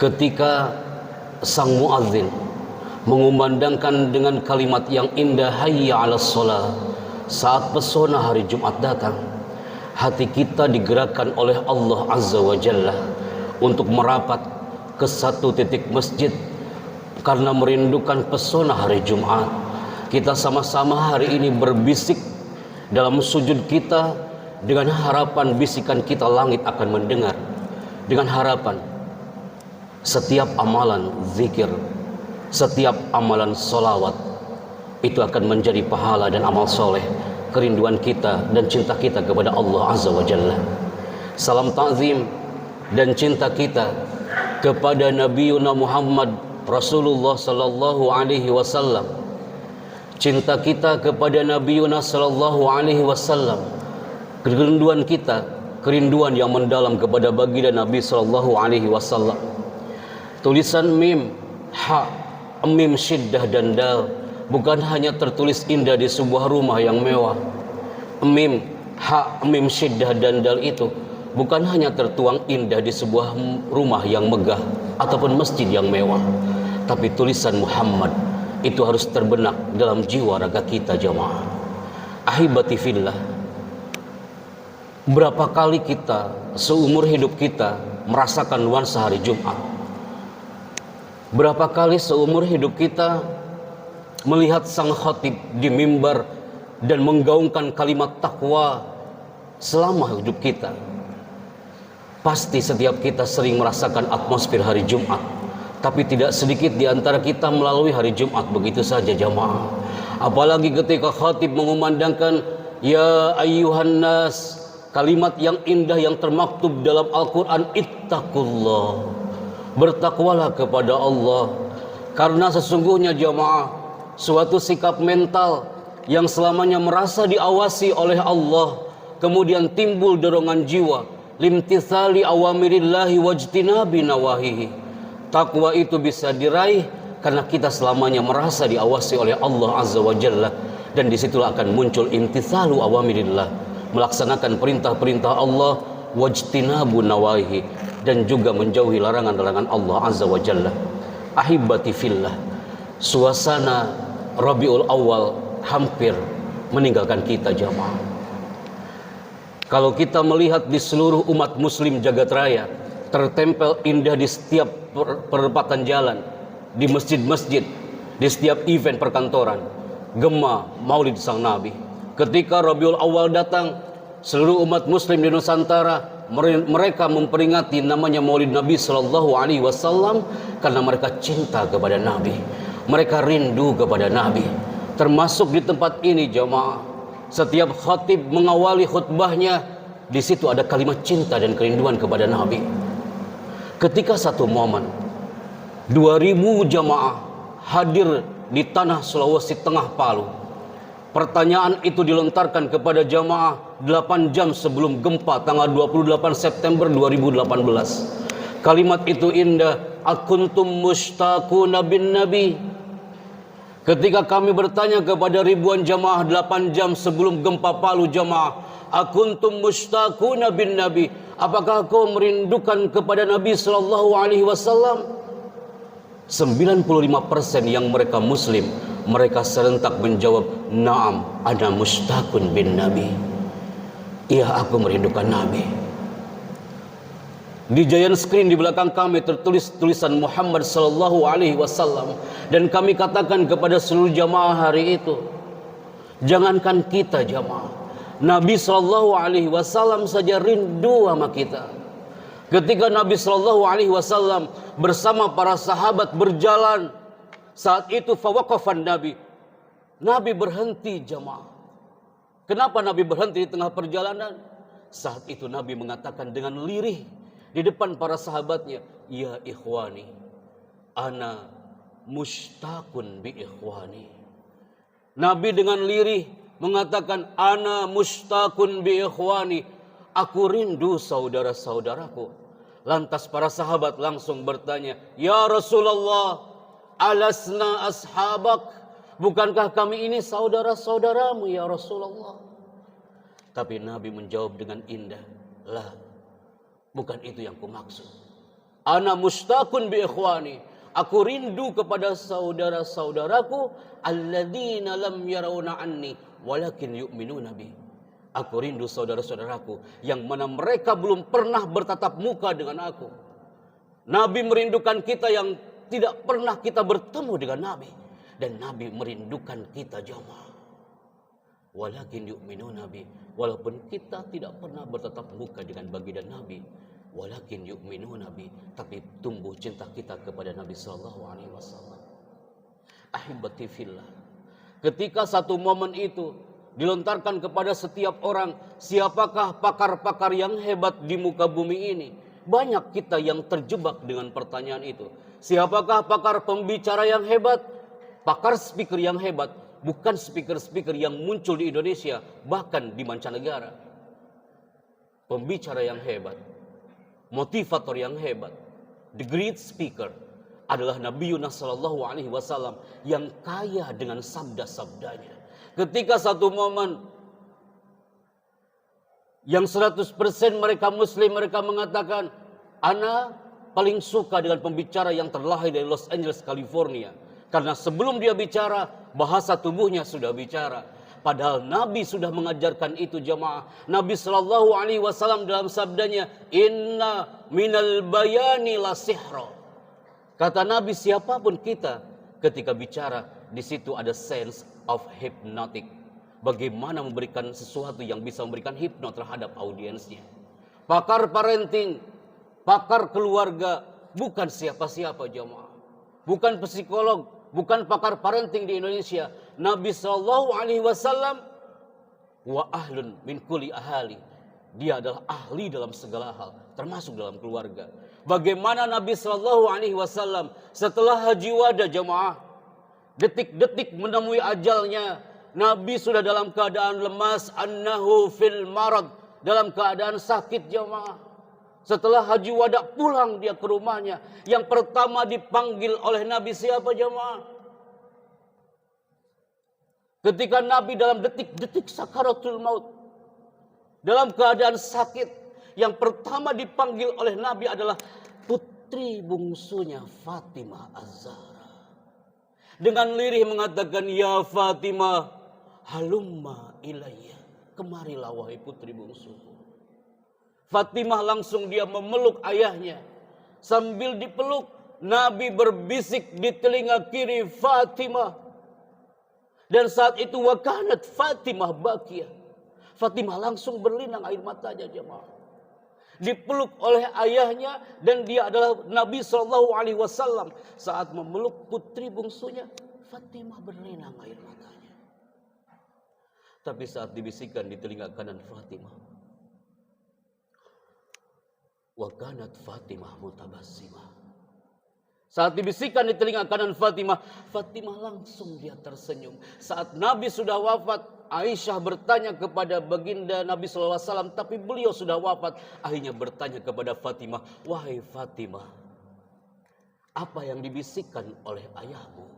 ketika sang muadzin mengumandangkan dengan kalimat yang indah, hayya 'alas shalah, saat pesona hari Jumat datang, hati kita digerakkan oleh Allah Azza wa Jalla untuk merapat ke satu titik masjid karena merindukan pesona hari Jumat. Kita sama-sama hari ini berbisik dalam sujud kita dengan harapan bisikan kita langit akan mendengar, dengan harapan setiap amalan zikir, setiap amalan solawat itu akan menjadi pahala dan amal soleh. Kerinduan kita dan cinta kita kepada Allah Azza wa Jalla. Salam ta'zim dan cinta kita kepada Nabiuna Muhammad Rasulullah sallallahu alaihi wasallam. Cinta kita kepada Nabiuna sallallahu alaihi wasallam. Kerinduan kita, kerinduan yang mendalam kepada baginda Nabi sallallahu alaihi wasallam. Tulisan mim, ha, mim, syiddah dan dal bukan hanya tertulis indah di sebuah rumah yang mewah. Mim, ha, mim, syiddah dan dal itu bukan hanya tertuang indah di sebuah rumah yang megah ataupun masjid yang mewah, tapi tulisan Muhammad itu harus terbenak dalam jiwa raga kita jamaah. Ahibati fillah, berapa kali kita seumur hidup kita merasakan nuansa hari Jumat? Berapa kali seumur hidup kita melihat sang khatib di mimbar dan menggaungkan kalimat takwa selama hidup kita? Pasti setiap kita sering merasakan atmosfer hari Jumat, tapi tidak sedikit di antara kita melalui hari Jumat begitu saja jamaah. Apalagi ketika khatib mengumandangkan ya ayyuhan nas, kalimat yang indah yang termaktub dalam Al-Quran, ittaqullah, bertakwalah kepada Allah. Karena sesungguhnya jamaah, suatu sikap mental yang selamanya merasa diawasi oleh Allah, kemudian timbul dorongan jiwa limtithali awamirillahi wajtinabi nawahihi. Takwa itu bisa diraih karena kita selamanya merasa diawasi oleh Allah Azza wa Jalla, dan disitulah akan muncul imtithalu awamirillah, melaksanakan perintah-perintah Allah, wajtinabu nawahihi, dan juga menjauhi larangan-larangan Allah Azza wa Jalla. Ahibati fillah, suasana Rabiul Awal hampir meninggalkan kita jamaah. Kalau kita melihat di seluruh umat muslim jagat raya, tertempel indah di setiap perempatan jalan, di masjid-masjid, di setiap event perkantoran, gema maulid sang Nabi. Ketika Rabiul Awal datang, seluruh umat muslim di Nusantara mereka memperingati namanya maulid Nabi sallallahu alaihi wasallam karena mereka cinta kepada Nabi, mereka rindu kepada Nabi. Termasuk di tempat ini jamaah, setiap khatib mengawali khutbahnya di situ ada kalimat cinta dan kerinduan kepada Nabi. Ketika satu momen 2000 jamaah hadir di tanah Sulawesi Tengah Palu, pertanyaan itu dilontarkan kepada jamaah 8 jam sebelum gempa tanggal 28 September 2018. Kalimat itu indah, akuntum mushtaquna bin nabi. Ketika kami bertanya kepada ribuan jamaah 8 jam sebelum gempa Palu jamaah, akuntum mushtaquna bin nabi, apakah kau merindukan kepada Nabi sallallahu alaihi wasallam? 95% yang mereka muslim, mereka serentak menjawab, na'am ana mushtaqun bin nabi. Iya, aku merindukan Nabi. Di giant screen di belakang kami tertulis tulisan Muhammad sallallahu alaihi wasallam, dan kami katakan kepada seluruh jamaah hari itu, jangankan kita jamaah, Nabi sallallahu alaihi wasallam saja rindu sama kita. Ketika Nabi sallallahu alaihi wasallam bersama para sahabat berjalan, saat itu fawaqafan Nabi berhenti jamaah. Kenapa Nabi berhenti di tengah perjalanan? Saat itu Nabi mengatakan dengan lirih di depan para sahabatnya, ya ikhwani, ana mushtaqun bi ikhwani. Nabi dengan lirih mengatakan, ana mushtaqun bi ikhwani, aku rindu saudara-saudaraku. Lantas para sahabat langsung bertanya, ya Rasulullah, alasna ashabak, bukankah kami ini saudara-saudaramu ya Rasulullah? Tapi Nabi menjawab dengan indah, lah, bukan itu yang kumaksud. Ana mustaqun bi ikhwani. Aku rindu kepada saudara-saudaraku alladzina lam yarawna anni walakin yu'minuna bi. Aku rindu saudara-saudaraku yang mana mereka belum pernah bertatap muka dengan aku. Nabi merindukan kita yang tidak pernah kita bertemu dengan Nabi, dan Nabi merindukan kita jamaah. Walakin yu'minuna bi, walaupun kita tidak pernah bertatap muka dengan baginda Nabi, walakin yu'minuna bi, tapi tumbuh cinta kita kepada Nabi sallallahu alaihi wasallam. Ahibati fillah. Ketika satu momen itu dilontarkan kepada setiap orang, siapakah pakar-pakar yang hebat di muka bumi ini? Banyak kita yang terjebak dengan pertanyaan itu. Siapakah pakar pembicara yang hebat? Pakar speaker yang hebat, bukan speaker-speaker yang muncul di Indonesia, bahkan di mancanegara. Pembicara yang hebat, motivator yang hebat, the great speaker adalah Nabi Yunus sallallahu alaihi wasallam yang kaya dengan sabda-sabdanya. Ketika satu momen yang 100% mereka muslim, mereka mengatakan, ana paling suka dengan pembicara yang terlahir dari Los Angeles, California. Karena sebelum dia bicara, bahasa tubuhnya sudah bicara. Padahal Nabi sudah mengajarkan itu jamaah. Nabi sallallahu alaihi wasallam dalam sabdanya, inna minal bayani la sihra. Kata Nabi, siapapun kita ketika bicara, di situ ada sense of hypnotic. Bagaimana memberikan sesuatu yang bisa memberikan hipno terhadap audiensnya. Pakar parenting, pakar keluarga, bukan siapa-siapa jamaah. Bukan psikolog, bukan pakar parenting di Indonesia. Nabi sallallahu alaihi wasallam wa ahlun min kulli ahali. Dia adalah ahli dalam segala hal, termasuk dalam keluarga. Bagaimana Nabi sallallahu alaihi wasallam setelah haji wada jamaah, detik-detik menemui ajalnya, Nabi sudah dalam keadaan lemas, annahu fil marad, dalam keadaan sakit jamaah. Setelah haji wada pulang dia ke rumahnya, yang pertama dipanggil oleh Nabi siapa jamaah? Ketika Nabi dalam detik-detik sakaratul maut, dalam keadaan sakit, yang pertama dipanggil oleh Nabi adalah putri bungsunya Fatimah Az-Zahra. Dengan lirih mengatakan, ya Fatimah, halumma ilayya, kemarilah wahai putri bungsuku. Fatimah langsung dia memeluk ayahnya. Sambil dipeluk, Nabi berbisik di telinga kiri Fatimah. Dan saat itu wakanat Fatimah bakiyah. Fatimah langsung berlinang air matanya jemaah. Dipeluk oleh ayahnya, dan dia adalah Nabi SAW. Saat memeluk putri bungsunya, Fatimah berlinang air matanya. Tapi saat dibisikkan di telinga kanan Fatimah, wa kanat Fatimah mutabassimah. Saat dibisikkan di telinga kanan Fatimah, Fatimah langsung dia tersenyum. Saat Nabi sudah wafat, Aisyah bertanya kepada baginda Nabi SAW, tapi beliau sudah wafat. Akhirnya bertanya kepada Fatimah, wahai Fatimah, apa yang dibisikkan oleh ayahmu?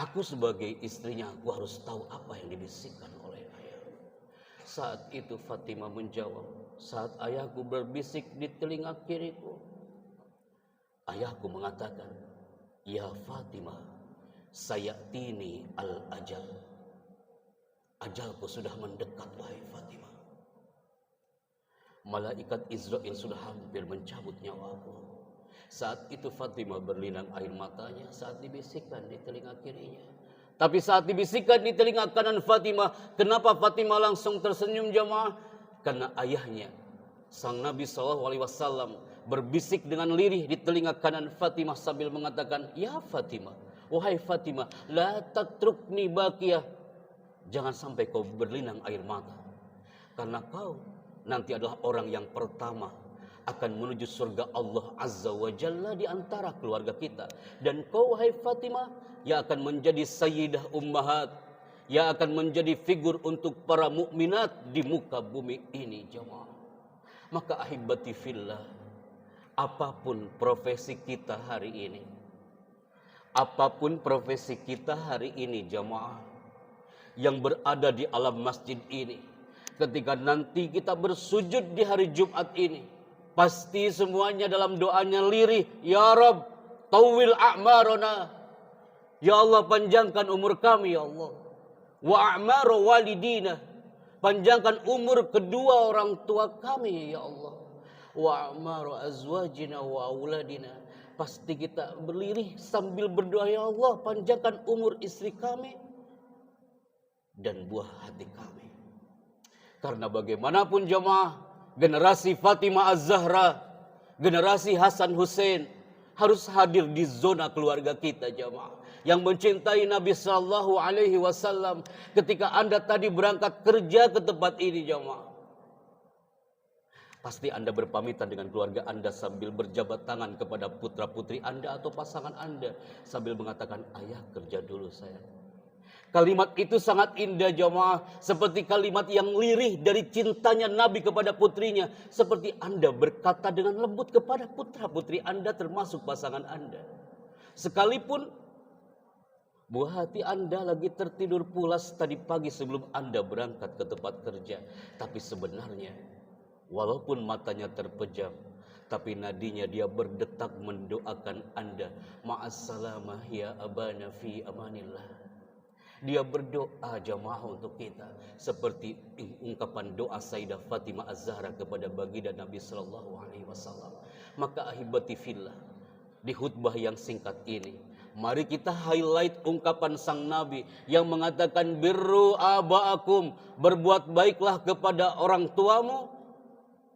Aku sebagai istrinya, aku harus tahu apa yang dibisikkan oleh ayahmu. Saat itu Fatimah menjawab, saat ayahku berbisik di telinga kiriku, ayahku mengatakan, ya Fatimah, sayatini al-ajal. Ajalku sudah mendekat wahai Fatimah. Malaikat Israel sudah hampir mencabut nyawaku. Saat itu Fatimah berlinang air matanya saat dibisikkan di telinga kirinya. Tapi saat dibisikkan di telinga kanan Fatimah, kenapa Fatimah langsung tersenyum jemaah? Karena ayahnya, sang Nabi SAW, berbisik dengan lirih di telinga kanan Fatimah sambil mengatakan, ya Fatimah, wahai Fatimah, la tatrukni bakiyah. Jangan sampai kau berlinang air mata. Karena kau nanti adalah orang yang pertama akan menuju surga Allah Azza wa Jalla di antara keluarga kita. Dan kau wahai Fatimah, yang akan menjadi sayyidah ummahat, yang akan menjadi figur untuk para mukminat di muka bumi ini jemaah. Maka ahibati fillah, apapun profesi kita hari ini, apapun profesi kita hari ini jemaah, yang berada di alam masjid ini, ketika nanti kita bersujud di hari Jumat ini, Pasti semuanya dalam doanya lirih. Ya Rabb, tawil a'marona. Ya Allah, panjangkan umur kami ya Allah. Wa a'maru walidina. Panjangkan umur kedua orang tua kami ya Allah. Wa a'maru azwajina wa auladina. Pasti kita berlirih sambil berdoa, ya Allah, panjangkan umur istri kami dan buah hati kami. Karena bagaimanapun jemaah, generasi Fatimah Az-Zahra, generasi Hasan Hussein harus hadir di zona keluarga kita jemaah. Yang mencintai Nabi Sallallahu Alaihi Wasallam. Ketika Anda tadi berangkat kerja ke tempat ini jemaah, pasti Anda berpamitan dengan keluarga Anda sambil berjabat tangan kepada putra putri Anda atau pasangan Anda sambil mengatakan, ayah kerja dulu sayang. Kalimat itu sangat indah jemaah, seperti kalimat yang lirih dari cintanya Nabi kepada putrinya. Seperti Anda berkata dengan lembut kepada putra putri Anda termasuk pasangan Anda. Sekalipun buah hati Anda lagi tertidur pulas tadi pagi sebelum Anda berangkat ke tempat kerja. Tapi sebenarnya walaupun matanya terpejam, tapi nadinya dia berdetak mendoakan Anda. Ma'assalamah ya abana fi amanillah. Dia berdoa jamaah untuk kita seperti ungkapan doa Sayyidah Fatimah Az-Zahra kepada baginda Nabi Sallallahu Alaihi Wasallam. Maka ahibati fillah, di khutbah yang singkat ini, mari kita highlight ungkapan sang Nabi yang mengatakan birru aba'akum, berbuat baiklah kepada orang tuamu,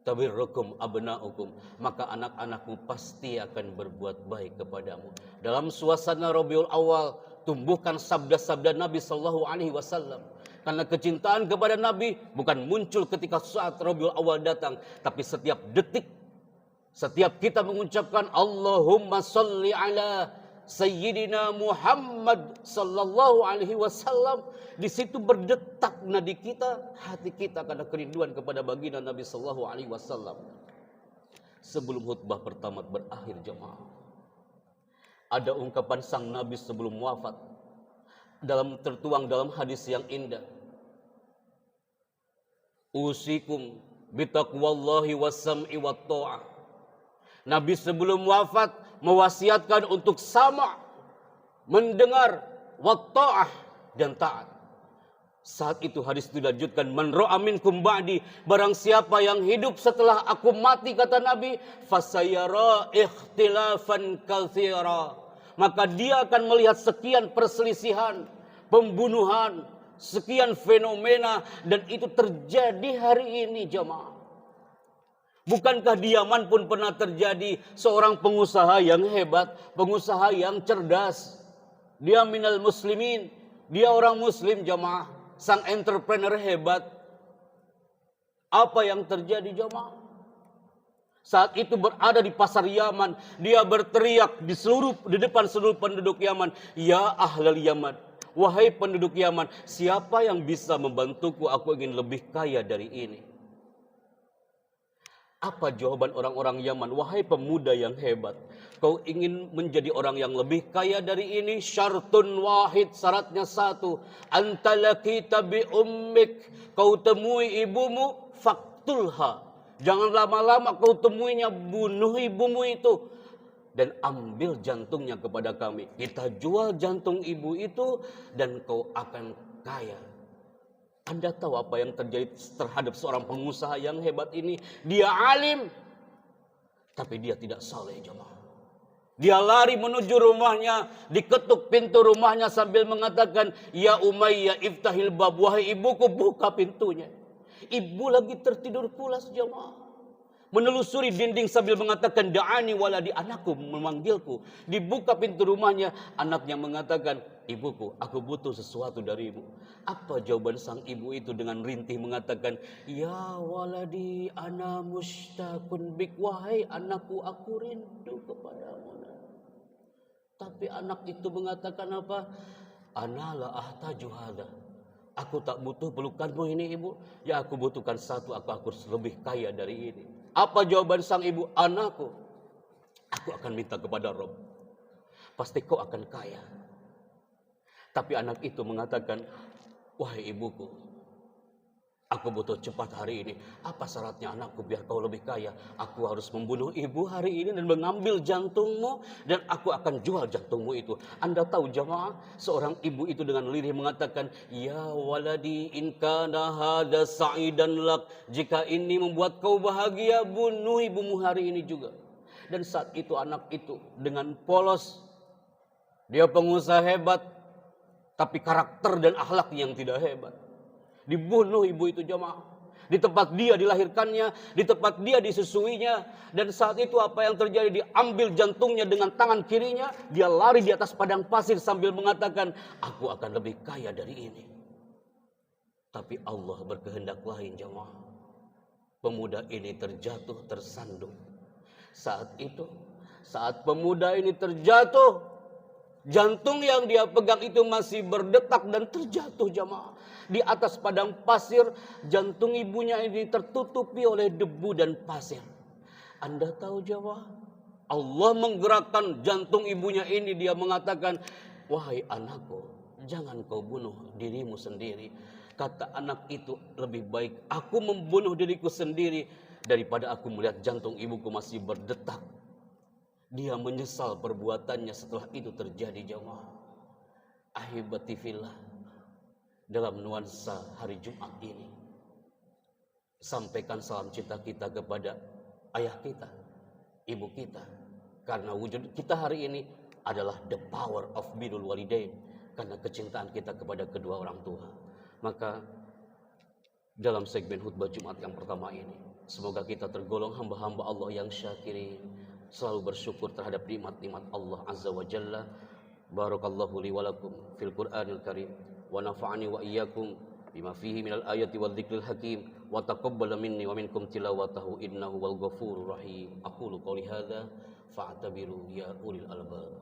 tabirrukum abna'ukum, maka anak-anakmu pasti akan berbuat baik kepadamu. Dalam suasana Rabiul Awal, tumbuhkan sabda-sabda Nabi Sallallahu Alaihi Wasallam. Karena kecintaan kepada Nabi bukan muncul ketika saat Rabiul Awal datang, tapi setiap detik, setiap kita mengucapkan Allahumma salli ala Sayyidina Muhammad Sallallahu Alaihi Wasallam, di situ berdetak nadi kita, hati kita karena kerinduan kepada baginda Nabi Sallallahu Alaihi Wasallam. Sebelum khutbah pertama berakhir jemaah, ada ungkapan sang Nabi sebelum wafat tertuang dalam hadis yang indah. Usikum bitaqwallahi wassam'i wat ta'ah. Nabi sebelum wafat mewasiatkan untuk sama, mendengar, wat ta'ah, dan taat. Saat itu hadis itu dilanjutkan, man ra'a minkum ba'di, barang siapa yang hidup setelah aku mati, kata Nabi, fasayara ikhtilafan katsira, maka dia akan melihat sekian perselisihan, pembunuhan, sekian fenomena, dan itu terjadi hari ini jemaah. Bukankah di Yaman pun pernah terjadi seorang pengusaha yang hebat, pengusaha yang cerdas, dia minal muslimin, dia orang muslim jemaah, sang entrepreneur hebat. Apa yang terjadi jemaah? Saat itu berada di pasar Yaman, dia berteriak di depan seluruh penduduk Yaman, ya ahlal Yaman, wahai penduduk Yaman, siapa yang bisa membantuku? Aku ingin lebih kaya dari ini. Apa jawaban orang-orang Yaman? Wahai pemuda yang hebat, kau ingin menjadi orang yang lebih kaya dari ini? Syartun wahid, syaratnya satu. Antalakita bi ummik, kau temui ibumu, faktulha. Jangan lama-lama kau temuinya, bunuh ibumu itu dan ambil jantungnya kepada kami. Kita jual jantung ibu itu dan kau akan kaya. Anda tahu apa yang terjadi terhadap seorang pengusaha yang hebat ini? Dia alim, tapi dia tidak saleh jemaah. Dia lari menuju rumahnya, diketuk pintu rumahnya sambil mengatakan, ya Umayyah iftahil bab, wahai ibuku buka pintunya. Ibu lagi tertidur pulas jemaah, menelusuri dinding sambil mengatakan da'ani waladi, anakku memanggilku. Dibuka pintu rumahnya, anaknya mengatakan, ibuku, aku butuh sesuatu darimu. Apa jawaban sang ibu itu dengan rintih mengatakan, ya waladi ana mushtaqun bik, wahai anakku, aku rindu kepadamu. Tapi anak itu mengatakan apa? Ana la ahtaju hadza, aku tak butuh pelukanmu ini ibu. Ya aku butuhkan satu, aku harus lebih kaya dari ini. Apa jawaban sang ibu? Anakku, aku akan minta kepada Rabb, pasti kau akan kaya. Tapi anak itu mengatakan, wahai ibuku, Aku butuh cepat hari ini. Apa syaratnya anakku biar kau lebih kaya? Aku harus membunuh ibu hari ini dan mengambil jantungmu. Dan aku akan jual jantungmu itu. Anda tahu jamaah, seorang ibu itu dengan lirih mengatakan, ya waladi in kana hada sa'idan lak. Jika ini membuat kau bahagia, bunuh ibumu hari ini juga. Dan saat itu anak itu dengan polos. Dia pengusaha hebat. Tapi karakter dan akhlak yang tidak hebat. Dibunuh ibu itu jamaah. Di tempat dia dilahirkannya, di tempat dia disusuinya. Dan saat itu apa yang terjadi? Diambil jantungnya dengan tangan kirinya. Dia lari di atas padang pasir sambil mengatakan, aku akan lebih kaya dari ini. Tapi Allah berkehendak lain jamaah. Pemuda ini terjatuh, tersandung. Saat itu, saat pemuda ini terjatuh, jantung yang dia pegang itu masih berdetak dan terjatuh jamaah. Di atas padang pasir, jantung ibunya ini tertutupi oleh debu dan pasir. Anda tahu jamaah, Allah menggerakkan jantung ibunya ini. Dia mengatakan, wahai anakku, jangan kau bunuh dirimu sendiri. Kata anak itu, lebih baik aku membunuh diriku sendiri daripada aku melihat jantung ibuku masih berdetak. Dia menyesal perbuatannya setelah itu terjadi jamaah. Ahibati fillah, dalam nuansa hari Jumat ini, sampaikan salam cinta kita kepada ayah kita, ibu kita. Karena wujud kita hari ini adalah the power of birrul walidain. Karena kecintaan kita kepada kedua orang tua. Maka dalam segmen khutbah Jumat yang pertama ini, semoga kita tergolong hamba-hamba Allah yang syakirin, selalu bersyukur terhadap nikmat-nikmat Allah Azza wa Jalla. Barakallahu li wa lakum fil Qur'anil Karim wa nafa'ani wa iyyakum bima fihi minal ayati wal dzikril hakim wa taqabbal minni wa minkum tilawatahu innahu wal ghafurur rahim. Aqulu qouli hadza fa'tabiru ya ulil albab.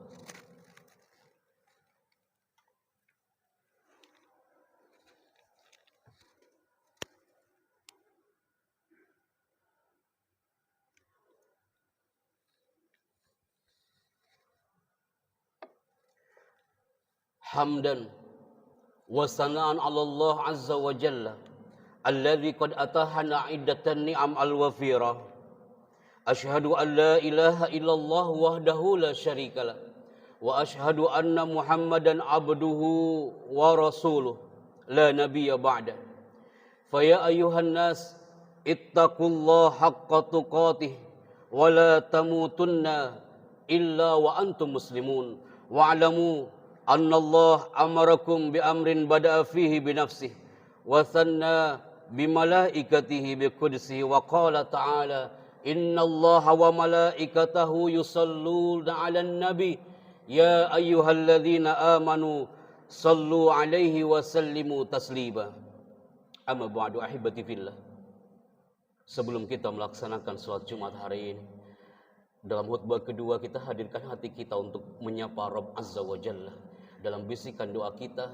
Hamdan wa sana'an 'ala Allah azza wa jalla alladzi qad atahana 'iddatan ni'am al-wafira. Asyhadu an la ilaha illallah wahdahu la syarikalah wa asyhadu anna Muhammadan abduhu wa rasuluh la nabiyya ba'da. Fa ya ayyuhan nas ittaqullaha haqqa tuqatih wa la tamutunna illa wa antum muslimun wa'lamu anna Allah amarakum bi amrin bada'a fihi bi nafsihi wa thanna bi malaikatihi bi qudsihi wa qala ta'ala inna Allah wa malaikatahu yusalluna 'alan nabi ya ayyuhalladzina amanu sallu 'alaihi wa sallimu taslima. Amma ba'du ahibati fillah. Sebelum kita melaksanakan salat Jumat hari ini, dalam khutbah kedua kita hadirkan hati kita untuk menyapa Rabb Azza wa Jalla dalam bisikan doa kita,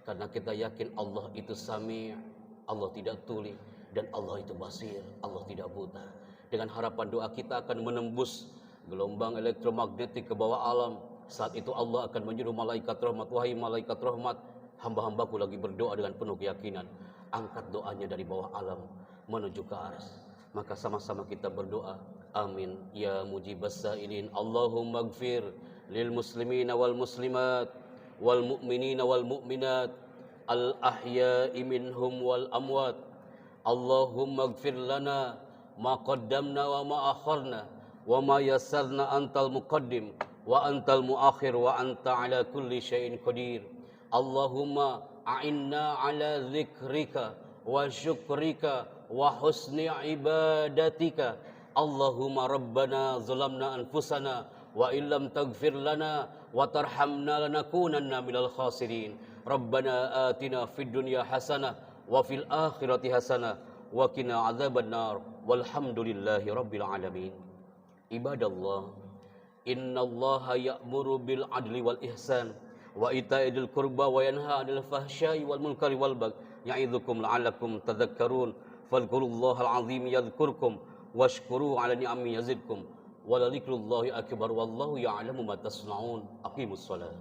karena kita yakin Allah itu Sami', Allah tidak tuli, dan Allah itu Basir, Allah tidak buta. Dengan harapan doa kita akan menembus gelombang elektromagnetik ke bawah alam. Saat itu Allah akan menyuruh malaikat rahmat, wahai malaikat rahmat, hamba-hambaku lagi berdoa dengan penuh keyakinan. Angkat doanya dari bawah alam menuju ke arsy. Maka sama-sama kita berdoa, amin ya mujibas sa'ilin. Allahumma gfir lil muslimina wal muslimat wal mu'minina wal mu'minat al ahya'i minhum wal amwat. Allahumma gfir lana ma qaddamna wa ma akharna wa ma yassarna antal muqaddim wa antal muakhir wa anta ala kulli syai'in qadir. Allahumma a'inna ala zikrika wa syukrika wa husni ibadatika. Allahumma rabbana zalamna anfusana wa illam taghfir lana wa tarhamna lanakunanna minal khasirin. Rabbana atina fid dunya hasanah wa fil akhirati hasanah wa qina adzaban nar walhamdulillahi rabbil alamin. Ibadallah, innallaha ya'muru bil adli wal ihsan wa ita'idil qurba wa yanha 'anil fahsya'i wal munkari wal baghi ya'idzukum la'allakum tadhakkarun. Fadhkurullahal 'azim yadhkurkum washkuru 'ala ni'ami yazidkum wa la dzikrullahi akbar wallahu ya'lamu ma tasna'un. Aqimus shalah.